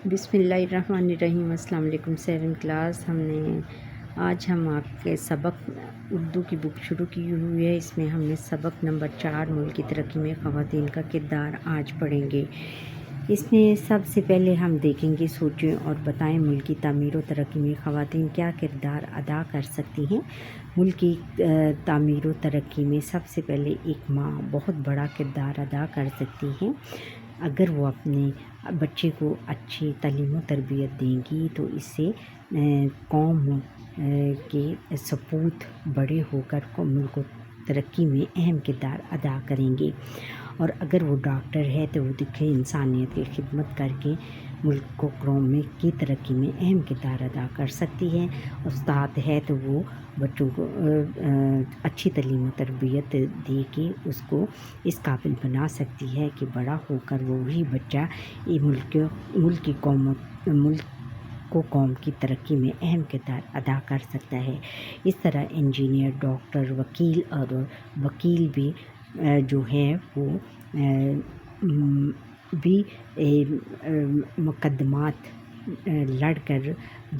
بسم اللہ الرحمن الرحیم۔ السلام علیکم 7 کلاس۔ آج ہم آپ کے سبق اردو کی بک شروع کی ہوئی ہے۔ اس میں ہم نے سبق نمبر 4 ملک کی ترقی میں خواتین کا کردار آج پڑھیں گے۔ اس میں سب سے پہلے ہم دیکھیں گے سوچیں اور بتائیں ملک کی تعمیر و ترقی میں خواتین کیا کردار ادا کر سکتی ہیں۔ ملک کی تعمیر و ترقی میں سب سے پہلے ایک ماں بہت بڑا کردار ادا کر سکتی ہیں۔ اگر وہ اپنے بچے کو اچھی تعلیم و تربیت دیں گی تو اس سے قوم کے سپوت بڑے ہو کر ملک و ترقی میں اہم کردار ادا کریں گے۔ اور اگر وہ ڈاکٹر ہے تو وہ دیکھے انسانیت کی خدمت کر کے ملک کو قوم کی ترقی میں اہم کردار ادا کر سکتی ہے۔ استاد ہے تو وہ بچوں کو اچھی تعلیم و تربیت دے کے اس کو اس قابل بنا سکتی ہے کہ بڑا ہو کر وہی بچہ ملک کو قوم کی ترقی میں اہم کردار ادا کر سکتا ہے۔ اس طرح انجینئر، ڈاکٹر، وکیل بھی جو ہے وہ بھی مقدمات لڑ کر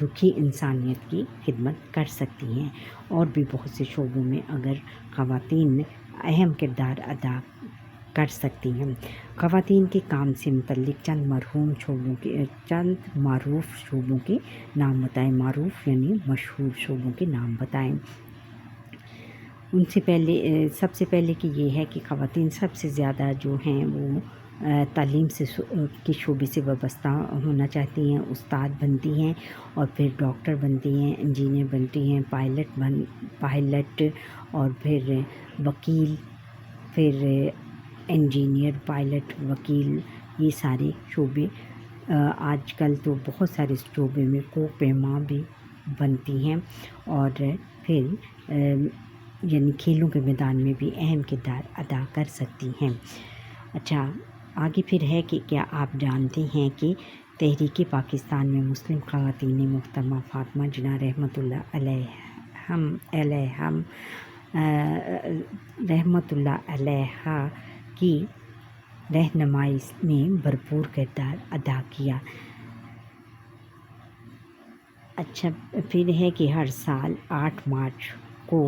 دکھی انسانیت کی خدمت کر سکتی ہیں۔ اور بھی بہت سے شعبوں میں اگر خواتین اہم کردار ادا کر سکتی ہیں۔ خواتین کے کام سے متعلق چند معروف شعبوں کے نام بتائیں۔ معروف یعنی مشہور شعبوں کے نام بتائیں۔ ان سے پہلے سب سے پہلے کہ یہ ہے کہ خواتین سب سے زیادہ جو ہیں وہ تعلیم کے شعبے سے وابستہ ہونا چاہتی ہیں۔ استاد بنتی ہیں اور پھر ڈاکٹر بنتی ہیں، انجینئر بنتی ہیں، پائلٹ اور پھر وکیل، پھر انجینئر، پائلٹ، وکیل، یہ سارے شعبے آج کل تو بہت سارے شعبے میں کوک پیما بھی بنتی ہیں۔ اور پھر یعنی کھیلوں کے میدان میں بھی اہم کردار ادا کر سکتی ہیں۔ اچھا، آگے پھر ہے کہ کیا آپ جانتے ہیں کہ تحریک پاکستان میں مسلم خواتین محترمہ فاطمہ جناح رحمۃ اللہ علیہا کی رہنمائی میں بھرپور کردار ادا کیا۔ اچھا، پھر ہے کہ ہر سال 8 مارچ کو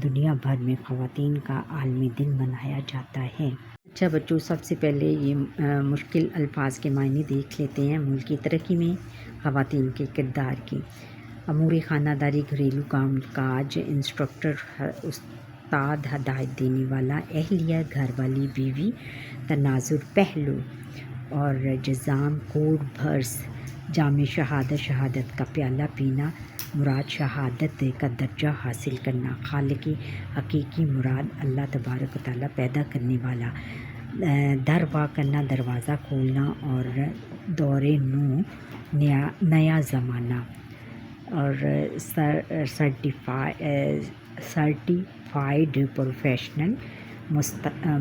دنیا بھر میں خواتین کا عالمی دن منایا جاتا ہے۔ اچھا بچوں، سب سے پہلے یہ مشکل الفاظ کے معنی دیکھ لیتے ہیں۔ ملک کی ترقی میں خواتین کے کردار کی: امور خانہ داری، گھریلو کام کاج، انسٹرکٹر، استاد، ہدایت دینے والا، اہلیہ، گھر والی، بیوی، تناظر، پہلو اور جزام، کوڈ، بھرس، جام شہادت، شہادت کا پیالہ پینا، مراد شہادت کا درجہ حاصل کرنا، خالق حقیقی مراد اللہ تبارک و تعالیٰ پیدا کرنے والا، در وا کرنا، دروازہ کھولنا، اور دور نو، نیا زمانہ، اور سرٹیفائیڈ پروفیشنل،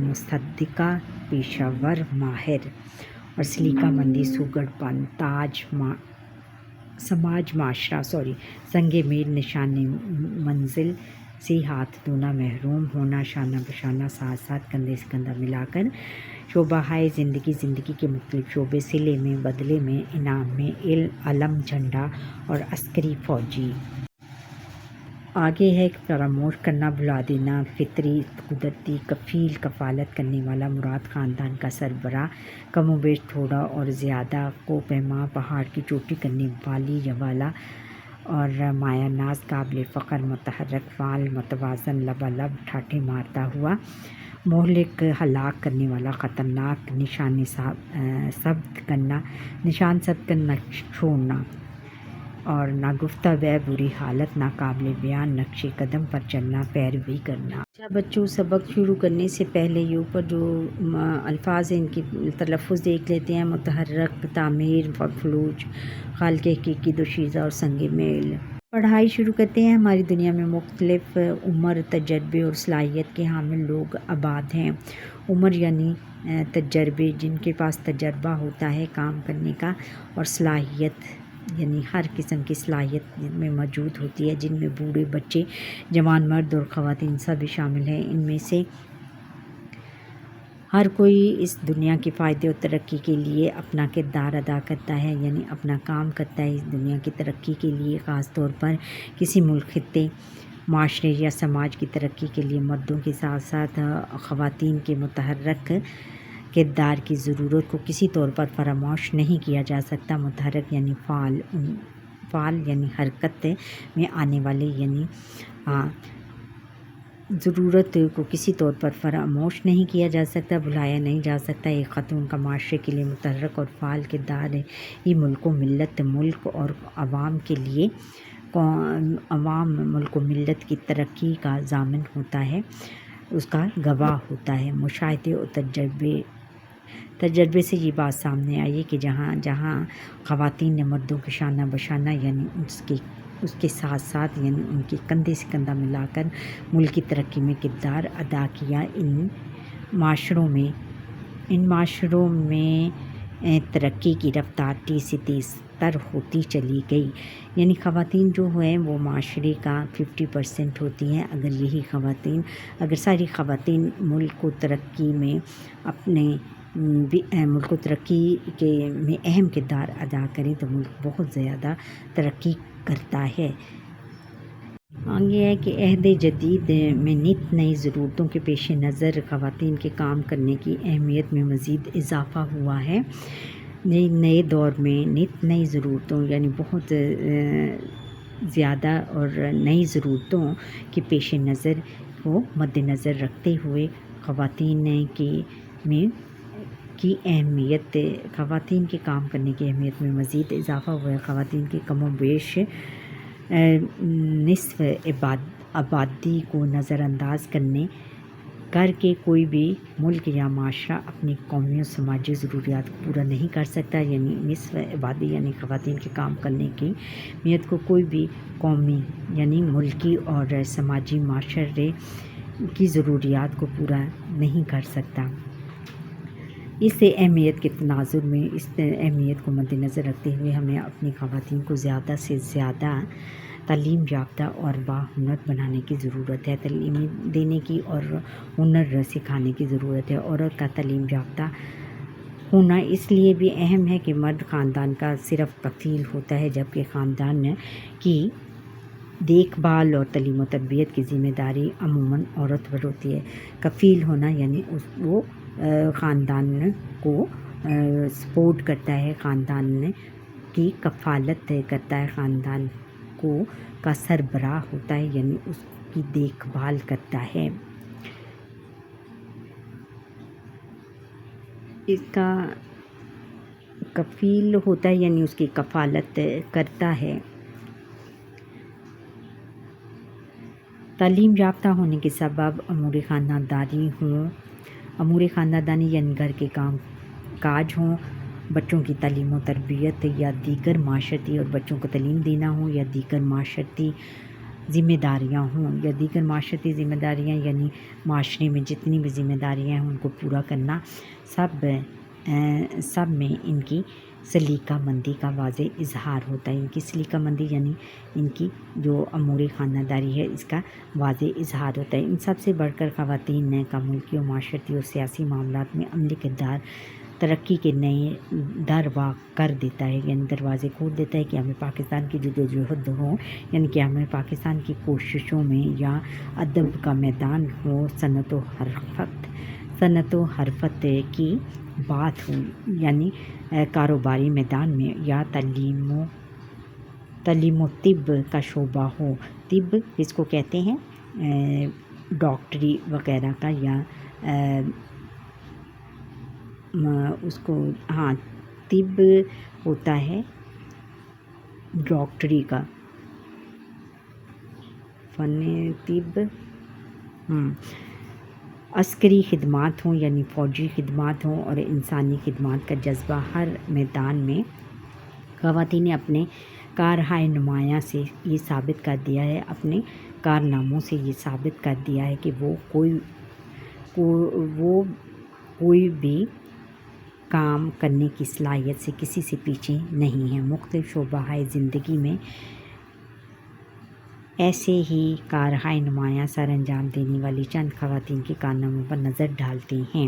مصدقہ، پیشہ ور، ماہر، اور سلیقہ مندی، سوگڑ پن، سماج معاشرہ، سنگ میل، نشان منزل سے ہاتھ دھونا، محروم ہونا، شانہ بشانہ، ساتھ ساتھ، کندھے سے کندھا ملا کر، شعبہ ہائے زندگی کے مختلف شعبے، صلے میں، بدلے میں، انعام میں، علم، جھنڈا اور عسکری، فوجی۔ آگے ہے فراموش کرنا، بھلا دینا، فطری، قدرتی، کفیل، کفالت کرنے والا، مراد خاندان کا سربراہ، کم و بیش، تھوڑا اور زیادہ، کو پیما، پہاڑ کی چوٹی کرنے والی یا والا، اور مایہ ناز، قابل فخر، متحرک، فعال، متوازن، لبالب، ٹھاٹھے مارتا ہوا، مہلک، ہلاک کرنے والا، خطرناک، نشان ثبت کرنا، چھوڑنا، اور ناگفتہ بے، بری حالت، ناقابل بیان، نقش قدم پر چلنا، پیروی کرنا۔ اچھا بچوں، سبق شروع کرنے سے پہلے یہ اوپر جو الفاظ ہیں ان کی تلفظ دیکھ لیتے ہیں۔ متحرک، تعمیر، فلوج، خالق حقیقی، دوشیزہ اور سنگ میل۔ پڑھائی شروع کرتے ہیں۔ ہماری دنیا میں مختلف عمر، تجربے اور صلاحیت کے حامل لوگ آباد ہیں۔ عمر یعنی تجربے، جن کے پاس تجربہ ہوتا ہے کام کرنے کا، اور صلاحیت یعنی ہر قسم کی صلاحیت میں موجود ہوتی ہے، جن میں بوڑھے، بچے، جوان، مرد اور خواتین سبھی شامل ہیں۔ ان میں سے ہر کوئی اس دنیا کے فائدے و ترقی کے لیے اپنا کردار ادا کرتا ہے، یعنی اپنا کام کرتا ہے اس دنیا کی ترقی کے لیے۔ خاص طور پر کسی ملک، خطے، معاشرے یا سماج کی ترقی کے لیے مردوں کے ساتھ ساتھ خواتین کے متحرک کردار کی ضرورت کو کسی طور پر فراموش نہیں کیا جا سکتا۔ متحرک یعنی فعال یعنی حرکت میں آنے والے، یعنی ضرورت کو کسی طور پر فراموش نہیں کیا جا سکتا، بھلایا نہیں جا سکتا۔ ایک خاتون کا معاشرے کے لیے متحرک اور فعال کردار ہے، یہ ملک و ملت اور عوام کے لیے ملک و ملت کی ترقی کا ضامن ہوتا ہے، اس کا گواہ ہوتا ہے۔ مشاہدے اور تجربے سے یہ بات سامنے آئی ہے کہ جہاں خواتین نے مردوں کے شانہ بشانہ یعنی اس کے ساتھ ساتھ یعنی ان کے کندھے سے کندھا ملا کر ملک کی ترقی میں کردار ادا کیا، ان معاشروں میں ترقی کی رفتار تیز سے تیز تر ہوتی چلی گئی۔ یعنی خواتین جو ہیں وہ معاشرے کا 50% ہوتی ہیں۔ اگر ساری خواتین ملک کو ترقی میں اہم کردار ادا کریں تو ملک بہت زیادہ ترقی کرتا ہے۔ آگے ہے کہ عہد جدید میں نت نئی ضرورتوں کے پیش نظر خواتین کے کام کرنے کی اہمیت میں مزید اضافہ ہوا ہے۔ نئے دور میں نت نئی ضرورتوں یعنی بہت زیادہ اور نئی ضرورتوں کے پیش نظر کو مد نظر رکھتے ہوئے خواتین کے کام کرنے کی اہمیت میں مزید اضافہ ہوا ہے۔ خواتین کی کم و بیش نصف آبادی کو نظر انداز کر کے کوئی بھی ملک یا معاشرہ اپنی قومی و سماجی ضروریات کو پورا نہیں کر سکتا۔ یعنی نصف آبادی یعنی خواتین کے کام کرنے کی اہمیت کو کوئی بھی قومی یعنی ملکی اور سماجی معاشرے کی ضروریات کو پورا نہیں کر سکتا۔ اس اہمیت کے تناظر میں اس اہمیت کو مد نظر رکھتے ہوئے ہمیں اپنی خواتین کو زیادہ سے زیادہ تعلیم یافتہ اور باہنر بنانے کی ضرورت ہے، تعلیم دینے کی اور ہنر سکھانے کی ضرورت ہے۔ عورت کا تعلیم یافتہ ہونا اس لیے بھی اہم ہے کہ مرد خاندان کا صرف کفیل ہوتا ہے، جبکہ خاندان کی دیکھ بھال اور تعلیم و تربیت کی ذمہ داری عموماً عورت پر ہوتی ہے۔ کفیل ہونا یعنی وہ خاندان کو سپورٹ کرتا ہے، خاندان کی کفالت کرتا ہے، خاندان کا سربراہ ہوتا ہے، یعنی اس کی دیکھ بھال کرتا ہے، اس کا کفیل ہوتا ہے یعنی اس کی کفالت کرتا ہے۔ تعلیم یافتہ ہونے کے سبب امور خاندانی یعنی گھر کے کام کاج ہوں، بچوں کی تعلیم و تربیت یا دیگر معاشرتی اور بچوں کو تعلیم دینا ہوں، یا دیگر معاشرتی ذمہ داریاں یعنی معاشرے میں جتنی بھی ذمہ داریاں ہیں ان کو پورا کرنا، سب میں ان کی سلیقہ مندی کا واضح اظہار ہوتا ہے۔ ان کی سلیقہ مندی یعنی ان کی جو امور خاندانی ہے اس کا واضح اظہار ہوتا ہے۔ ان سب سے بڑھ کر خواتین کا ملکی و معاشرتی اور سیاسی معاملات میں عملی کردار ترقی کے نئے در وا کر دیتا ہے، یعنی دروازے کھول دیتا ہے کہ ہمیں پاکستان کی جدوجہد ہو، یعنی کہ ہمیں پاکستان کی کوششوں میں یا ادب کا میدان ہو، صنعت و حرفت کی بات ہو، یعنی کاروباری میدان میں، یا تعلیم و طب کا شعبہ ہو۔ طب اس کو کہتے ہیں ڈاکٹری وغیرہ کا، یا اس کو طب ہوتا ہے ڈاکٹری کا فن طب، عسکری خدمات ہوں یعنی فوجی خدمات ہوں، اور انسانی خدمات کا جذبہ۔ ہر میدان میں خواتین نے اپنے کارہائے نمایاں سے یہ ثابت کر دیا ہے، اپنے کارناموں سے یہ ثابت کر دیا ہے کہ وہ کوئی بھی کام کرنے کی صلاحیت سے کسی سے پیچھے نہیں ہیں۔ مختلف شعبۂ زندگی میں ایسے ہی کارہائے نمایاں سر انجام دینے والی چند خواتین کے کارناموں پر نظر ڈالتے ہیں۔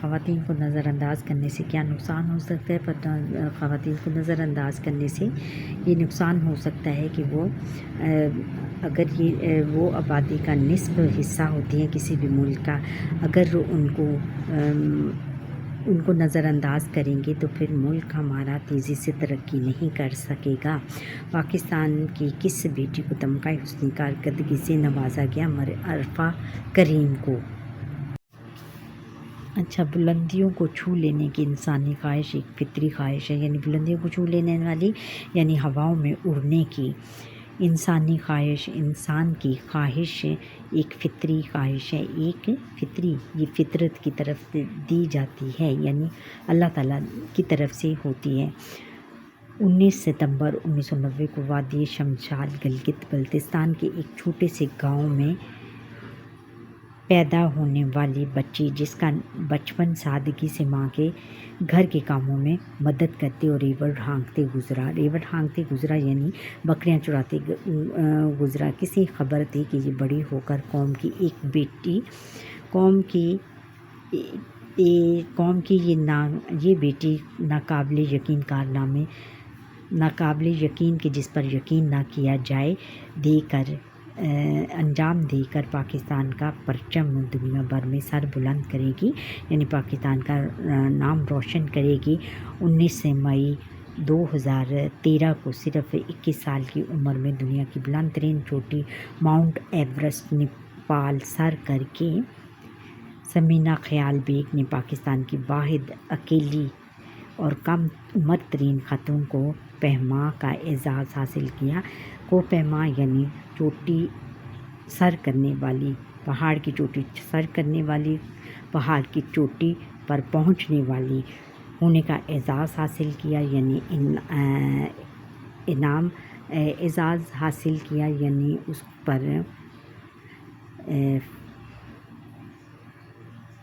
خواتین کو نظر انداز کرنے سے کیا نقصان ہو سکتا ہے۔ پر خواتین کو نظر انداز کرنے سے یہ نقصان ہو سکتا ہے کہ وہ اگر وہ آبادی کا نصف حصہ ہوتی ہیں کسی بھی ملک کا، اگر ان کو نظر انداز کریں گے تو پھر ملک ہمارا تیزی سے ترقی نہیں کر سکے گا۔ پاکستان کی کس بیٹی کو تمغہ حسنی کارکردگی سے نوازا گیا؟ عرفہ کریم کو۔ اچھا، بلندیوں کو چھو لینے کی انسانی خواہش ایک فطری خواہش ہے، یعنی بلندیوں کو چھو لینے والی یعنی ہواؤں میں اڑنے کی انسانی خواہش، انسان کی خواہش ایک فطری خواہش ہے، ایک فطری، یہ فطرت کی طرف دی جاتی ہے، یعنی اللہ تعالیٰ کی طرف سے ہوتی ہے۔ 19 ستمبر 1990 کو وادی شمشاد گلگت بلتستان کے ایک چھوٹے سے گاؤں میں پیدا ہونے والی بچی، جس کا بچپن سادگی سے ماں کے گھر کے کاموں میں مدد کرتے اور ریوڑ ہانکتے گزرا یعنی بکریاں چراتے گزرا۔ کسی خبر تھی کہ یہ بڑی ہو کر قوم کی یہ بیٹی ناقابل یقین کہ جس پر یقین نہ کیا جائے انجام دے کر پاکستان کا پرچم دنیا بھر میں سر بلند کرے گی، یعنی پاکستان کا نام روشن کرے گی۔ 19 مئی 2013 کو صرف 21 سال کی عمر میں دنیا کی بلند ترین چوٹی ماؤنٹ ایورسٹ نیپال سر کر کے ثمینہ خیال بیگ نے پاکستان کی واحد اکیلی اور کم عمر ترین خاتون کو پیما کا اعزاز حاصل کیا۔ کو پیما یعنی چوٹی سر کرنے والی، پہاڑ کی چوٹی سر کرنے والی، پہاڑ کی چوٹی پر پہنچنے والی ہونے کا اعزاز حاصل کیا، یعنی اعزاز حاصل کیا، یعنی اس پر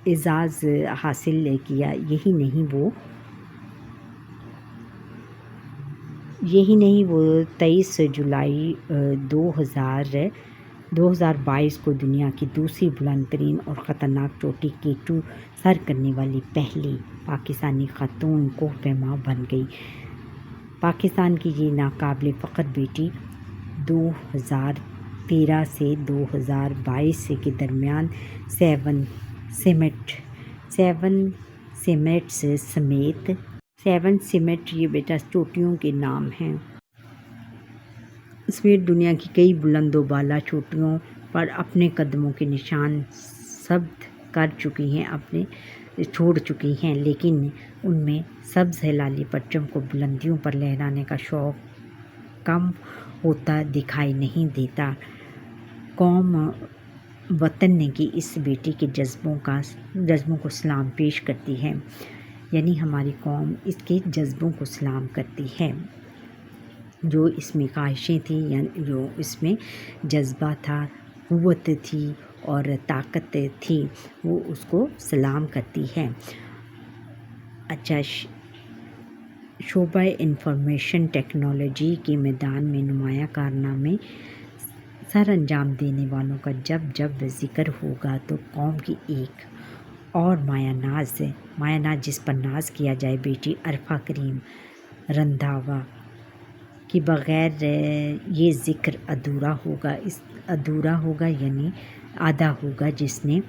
اعزاز حاصل کیا۔ یہی نہیں وہ 23 جولائی 2022 کو دنیا کی دوسری بلند ترین اور خطرناک چوٹی K2 سر کرنے والی پہلی پاکستانی خاتون کوہ پیما بن گئی۔ پاکستان کی یہ ناقابل فخر بیٹی 2013 سے 2022 کے درمیان 7 سمیٹ یہ بیٹا چوٹیوں کے نام ہیں سمیت دنیا کی کئی بلند و بالا چوٹیوں پر اپنے قدموں کے نشان ثبت کر چکی ہیں، چھوڑ چکی ہیں، لیکن ان میں سبز ہلالی پرچم کو بلندیوں پر لہرانے کا شوق کم ہوتا دکھائی نہیں دیتا۔ قوم وطن کی اس بیٹی کے جذبوں کو سلام پیش کرتی ہے، یعنی ہماری قوم اس کے جذبوں کو سلام کرتی ہے۔ جو اس میں خواہشیں تھیں، یعنی جو اس میں جذبہ تھا، قوت تھی اور طاقت تھی، وہ اس کو سلام کرتی ہے۔ اچھا، شعبہ انفارمیشن ٹیکنالوجی کے میدان میں نمایاں کارنامے سر انجام دینے والوں کا جب ذکر ہوگا تو قوم کی ایک اور مایہ ناز جس پر ناز کیا جائے، بیٹی عرفہ کریم رندھاوا کے بغیر یہ ذکر ادھورا ہوگا یعنی آدھا ہوگا، جس نے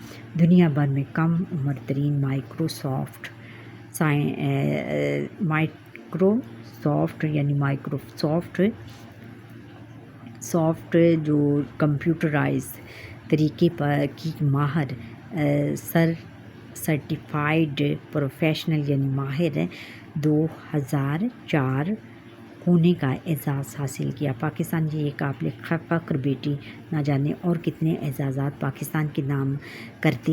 دنیا بھر میں کم عمر ترین مائیکروسافٹ جو کمپیوٹرائز طریقے پر کی ماہر سرٹیفائیڈ پروفیشنل یعنی ماہر 2004 ہونے کا اعزاز حاصل کیا۔ پاکستان کی ایک قابل فخر بیٹی نہ جانے اور کتنے اعزازات پاکستان کے نام کرتی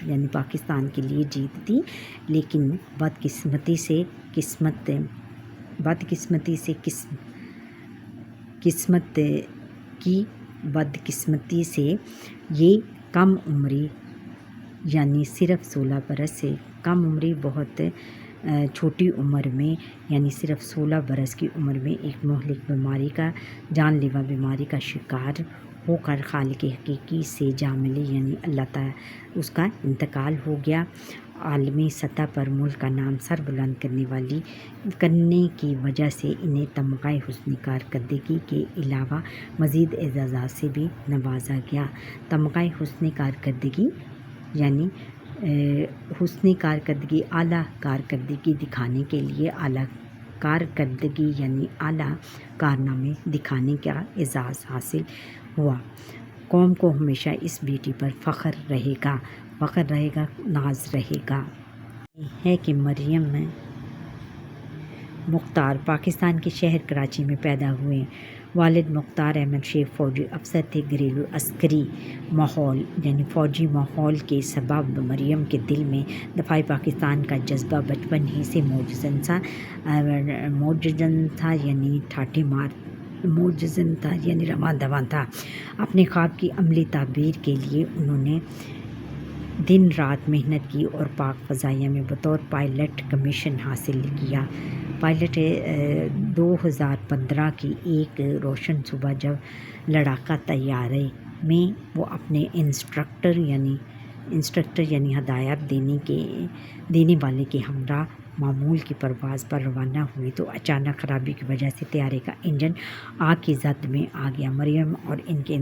یعنی پاکستان کے لیے جیتتی، لیکن بدقسمتی سے یہ کم عمری یعنی صرف 16 برس سے کم عمری، بہت چھوٹی عمر میں یعنی صرف 16 برس کی عمر میں ایک مہلک بیماری کا، جان لیوا بیماری کا شکار ہو کر خالق حقیقی سے جا ملی، یعنی اللہ تعالی اس کا انتقال ہو گیا۔ عالمی سطح پر ملک کا نام سر بلند کرنے کی وجہ سے انہیں تمغہ حسن کارکردگی کے علاوہ مزید اعزازات سے بھی نوازا گیا۔ تمغہ حسن کارکردگی یعنی حسن کارکردگی، اعلیٰ کارکردگی دکھانے کے لیے اعلیٰ کارکردگی یعنی اعلیٰ کارنامے دکھانے کا اعزاز حاصل ہوا۔ قوم کو ہمیشہ اس بیٹی پر فخر رہے گا، ناز رہے گا۔ ہے کہ مریم مختار پاکستان کے شہر کراچی میں پیدا ہوئے۔ والد مختار احمد شیخ فوجی افسر تھے۔ گھریلو عسکری ماحول یعنی فوجی ماحول کے سبب مریم کے دل میں دفاع پاکستان کا جذبہ بچپن ہی سے موجزن تھا یعنی رواں دواں تھا۔ اپنے خواب کی عملی تعبیر کے لیے انہوں نے دن رات محنت کی اور پاک فضائیہ میں بطور پائلٹ کمیشن حاصل کیا۔ پائلٹ 2015 کی ایک روشن صبح جب لڑاکا طیارے میں وہ اپنے انسٹرکٹر یعنی ہدایات دینے والے کے ہمراہ معمول کی پرواز پر روانہ ہوئی تو اچانک خرابی کی وجہ سے طیارے کا انجن آگ کی زد میں آ گیا۔ مریم اور ان کے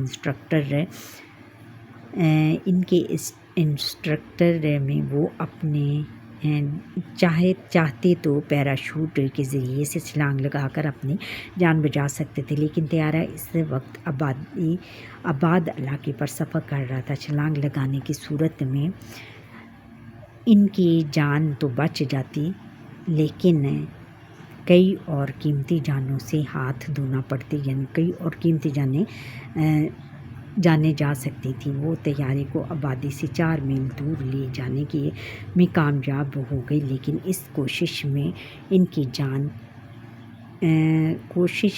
انسٹرکٹر میں وہ اپنے چاہتے تو پیراشوٹ کے ذریعے سے چھلانگ لگا کر اپنی جان بچا سکتے تھے، لیکن طیارہ اس وقت آباد علاقے پر سفر کر رہا تھا۔ چھلانگ لگانے کی صورت میں ان کی جان تو بچ جاتی لیکن کئی اور قیمتی جانوں سے ہاتھ دھونا پڑتی، یعنی کئی اور قیمتی جانیں جا سکتی تھیں۔ وہ طیارے کو آبادی سے 4 میل دور لے جانے میں کامیاب ہو گئی، لیکن اس کوشش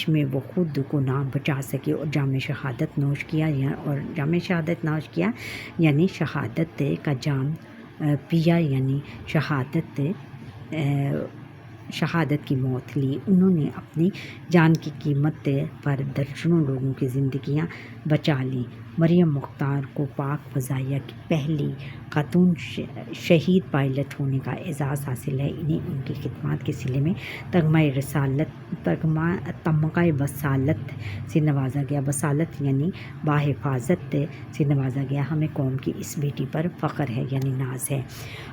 میں وہ خود کو نہ بچا سکے اور جام شہادت نوش کیا یعنی شہادت کا جام پیا یعنی شہادت کی موت لی۔ انہوں نے اپنی جان کی قیمت پر درجنوں لوگوں کی زندگیاں بچا لیں۔ مریم مختار کو پاک فضائیہ کی پہلی خاتون شہید پائلٹ ہونے کا اعزاز حاصل ہے۔ انہیں ان کی خدمات کے صلے میں تمغہ بصالت سے نوازا گیا۔ بصالت یعنی باحفاظت سے نوازا گیا۔ ہمیں قوم کی اس بیٹی پر فخر ہے یعنی ناز ہے۔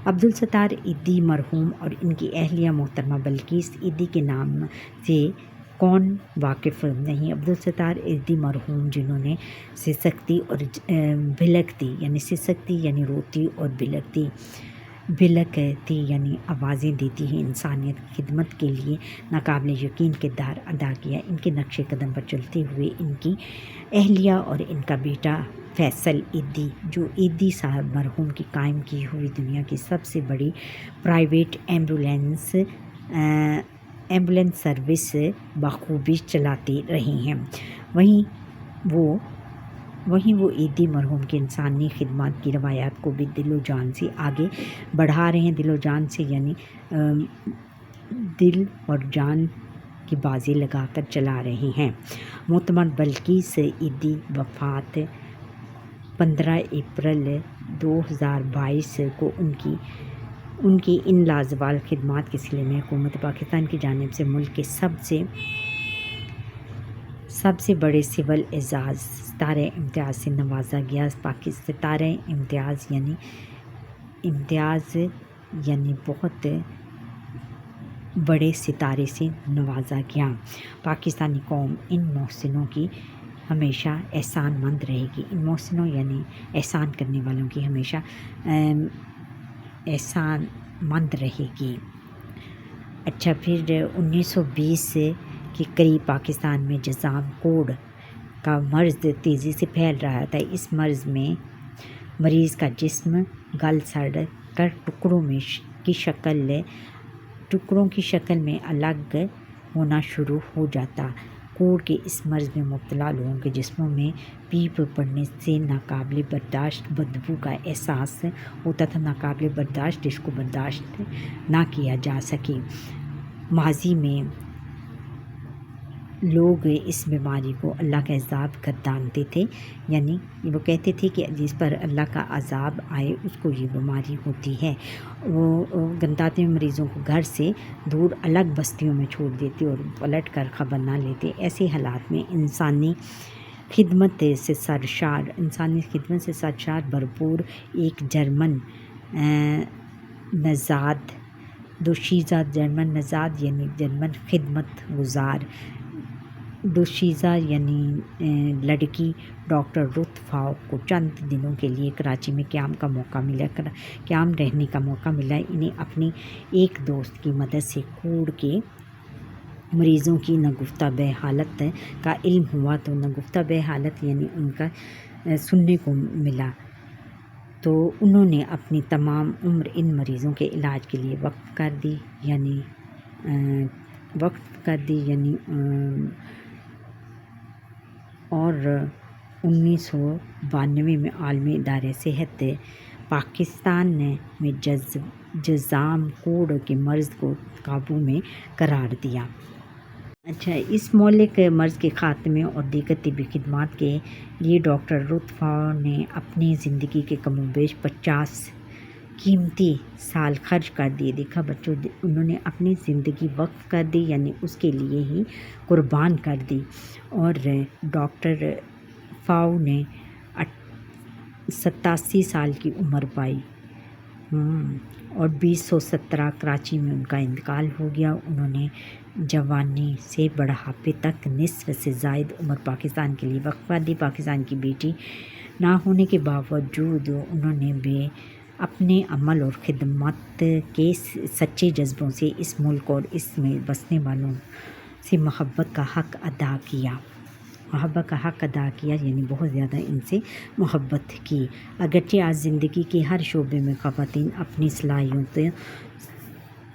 عبدالستار ایدی مرحوم اور ان کی اہلیہ محترمہ بلقیس ایدی کے نام سے کون واقف نہیں؟ عبدالستار ایدی مرحوم جنہوں نے سسکتی اور بھلکتی یعنی روتی اور بھلکتی یعنی آوازیں دیتی ہیں انسانیت کی خدمت کے لیے ناقابل یقین کردار ادا کیا۔ ان کے نقش قدم پر چلتے ہوئے ان کی اہلیہ اور ان کا بیٹا فیصل ایدی جو ایدی صاحب مرحوم کی قائم کی ہوئی دنیا کی سب سے بڑی پرائیویٹ ایمبولینس سروس بخوبی چلاتے رہے ہیں۔ وہیں وہ ایدی مرحوم کی انسانی خدمات کی روایات کو بھی دل و جان سے آگے بڑھا رہے ہیں۔ دل و جان سے یعنی دل اور جان کی بازی لگا کر چلا رہے ہیں۔ محترمہ بلقیس ایدی وفات 15 اپریل 2022 کو ان کی ان لازوال خدمات کے صلے میں حکومت پاکستان کی جانب سے ملک کے سب سے بڑے سول اعزاز ستارہ امتیاز سے نوازا گیا۔ ستارہ امتیاز یعنی بہت بڑے ستارے سے نوازا گیا۔ پاکستانی قوم ان محسنوں کی ہمیشہ احسان مند رہے گی۔ ان محسنوں یعنی احسان کرنے والوں کی ہمیشہ احسان مند رہے گی۔ اچھا، پھر 1920 کے قریب پاکستان میں جذام کوڑ کا مرض تیزی سے پھیل رہا تھا۔ اس مرض میں مریض کا جسم گل سڑ کر ٹکڑوں کی شکل میں الگ ہونا شروع ہو جاتا۔ کوڑ کے اس مرض میں مبتلا لوگوں کے جسموں میں پیپ پڑنے سے ناقابل برداشت بدبو کا احساس ہوتا تھا، ناقابل برداشت جس کو برداشت نہ کیا جا سکے۔ ماضی میں لوگ اس بیماری کو اللہ کا عذاب گردانتے تھے، یعنی وہ کہتے تھے کہ جس پر اللہ کا عذاب آئے اس کو یہ بیماری ہوتی ہے۔ وہ گنداتے مریضوں کو گھر سے دور الگ بستیوں میں چھوڑ دیتے اور پلٹ کر خبر نہ لیتے۔ ایسے حالات میں انسانی خدمت سے سرشار بھرپور ایک جرمن نژاد دوشیزہ جرمن نژاد یعنی جرمن خدمت گزار دوشیزہ یعنی لڑکی ڈاکٹر رُت فاؤ کو چند دنوں کے لیے کراچی میں قیام رہنے کا موقع ملا۔ انہیں اپنی ایک دوست کی مدد سے کوڑ کے مریضوں کی ناگفتہ بے حالت کا علم ہوا، تو ناگفتہ بے حالت یعنی ان کا سننے کو ملا، تو انہوں نے اپنی تمام عمر ان مریضوں کے علاج کے لیے وقف کر دی اور 1992 میں عالمی ادارہ صحت پاکستان میں جذام کوڑ کے مرض کو قابو میں قرار دیا۔ اس مہلک مرض کے خاتمے اور دیگر طبی خدمات کے لیے ڈاکٹر رُت فاؤ نے اپنی زندگی کے کم و بیش 50 قیمتی سال خرچ کر دیے۔ دیکھا بچوں، انہوں نے اپنی زندگی وقف کر دی، یعنی اس کے لیے ہی قربان کر دی، اور ڈاکٹر فاؤ نے 87 سال کی عمر پائی اور 2017 کراچی میں ان کا انتقال ہو گیا۔ انہوں نے جوانی سے بڑھاپے تک نصف سے زائد عمر پاکستان کے لیے وقف کر دی۔ پاکستان کی بیٹی نہ ہونے کے باوجود انہوں نے اپنے عمل اور خدمت کے سچے جذبوں سے اس ملک اور اس میں بسنے والوں سے محبت کا حق ادا کیا، یعنی بہت زیادہ ان سے محبت کی۔ اگرچہ آج زندگی کے ہر شعبے میں خواتین اپنی صلاحیتوں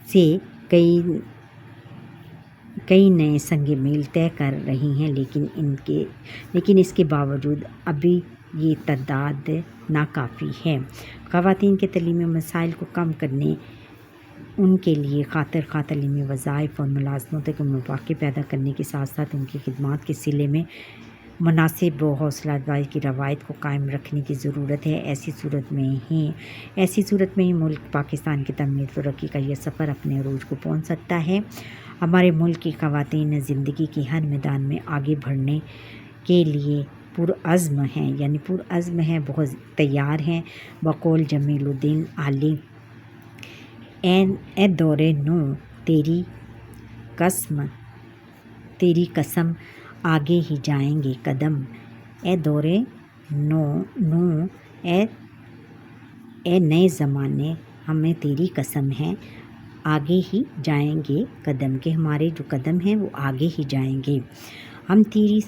سے کئی نئے سنگ میل طے کر رہی ہیں، لیکن اس کے باوجود ابھی یہ تعداد ناکافی ہے۔ خواتین کے تعلیمی مسائل کو کم کرنے، ان کے لیے خاطر خواہ تعلیمی وظائف اور ملازمتوں کے مواقع پیدا کرنے کے ساتھ ساتھ ان کی خدمات کے صلے میں مناسب و حوصلہ افزائی کی روایت کو قائم رکھنے کی ضرورت ہے۔ ایسی صورت میں ہی ملک پاکستان کی تعمیر ترقی کا یہ سفر اپنے عروج کو پہنچ سکتا ہے۔ ہمارے ملک کی خواتین زندگی کے ہر میدان میں آگے بڑھنے کے لیے پرعزم ہیں، بہت تیار ہیں۔ بقول جمیل الدین علی، اے دور نو تیری قسم آگے ہی جائیں گے قدم، اے دور نو اے نئے زمانے ہمیں تیری قسم ہے، آگے ہی جائیں گے قدم، کہ ہمارے جو قدم ہیں وہ آگے ہی جائیں گے۔ ہم تیری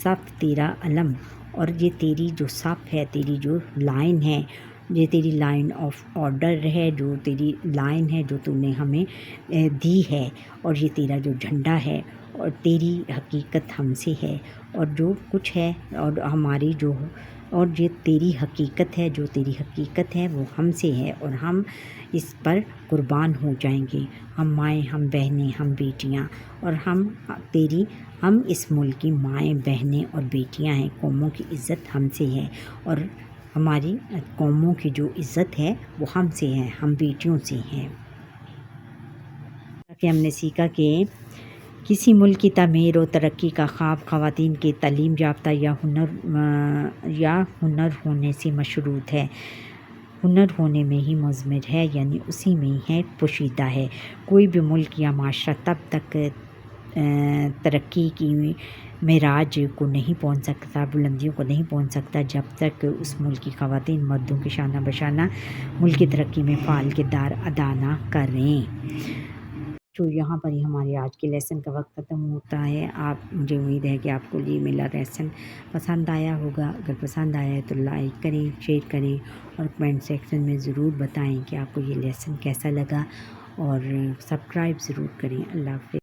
صف تیرا علم، اور یہ تیری جو صف ہے، تیری جو لائن ہے، یہ تیری لائن آف آرڈر ہے، جو تیری لائن ہے جو تو نے ہمیں دی ہے، اور یہ تیرا جو جھنڈا ہے، اور تیری حقیقت ہم سے ہے، اور جو کچھ ہے اور یہ تیری حقیقت ہے، جو تیری حقیقت ہے وہ ہم سے ہے، اور ہم اس پر قربان ہو جائیں گے۔ ہم مائیں، ہم بہنیں، ہم بیٹیاں، اور ہم اس ملک کی مائیں، بہنیں اور بیٹیاں ہیں۔ قوموں کی عزت ہم سے ہے، اور ہماری قوموں کی جو عزت ہے وہ ہم سے ہے، ہم بیٹیوں سے ہیں۔ کہ ہم نے سیکھا کہ کسی ملک کی تعمیر و ترقی کا خواب خواتین کے تعلیم یافتہ یا ہنر ہونے سے مشروط ہے، ہنر ہونے میں ہی مضمر ہے، یعنی اسی میں ہی پوشیدہ ہے۔ کوئی بھی ملک یا معاشرہ تب تک ترقی کی معراج کو نہیں پہنچ سکتا، بلندیوں کو نہیں پہنچ سکتا، جب تک اس ملک کی خواتین مردوں کے شانہ بشانہ ملک کی ترقی میں فعال کردار ادا نہ کریں۔ تو یہاں پر ہی ہمارے آج کے لیسن کا وقت ختم ہوتا ہے۔ مجھے امید ہے کہ آپ کو یہ میرا لیسن پسند آیا ہوگا۔ اگر پسند آیا ہے تو لائک کریں، شیئر کریں، اور کمنٹ سیکشن میں ضرور بتائیں کہ آپ کو یہ لیسن کیسا لگا، اور سبسکرائب ضرور کریں۔ اللہ حافظ۔